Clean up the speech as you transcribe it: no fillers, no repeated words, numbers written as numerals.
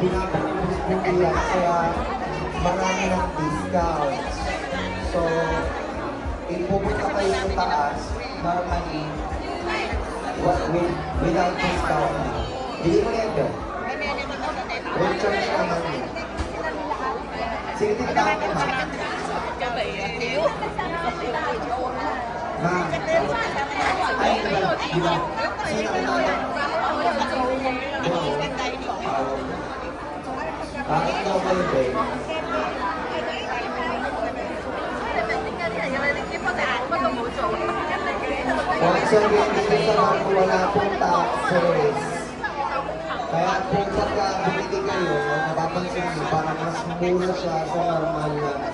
pinapalubos po nila kaya marami ng discounts. So, ipupunta kayo sa taas, normally, without discount. Bili mo yan doon. Will charge naman yun. Sige, tignan ko, ma'am. Ma'am. Ay, diba? Sino ka naman? Bakit daw kayo, babe? Once again, dito sa mga wala pong taxes. Kaya kung pagka bumili kayo, mapapansin nyo, parang mas mura siya sa normal na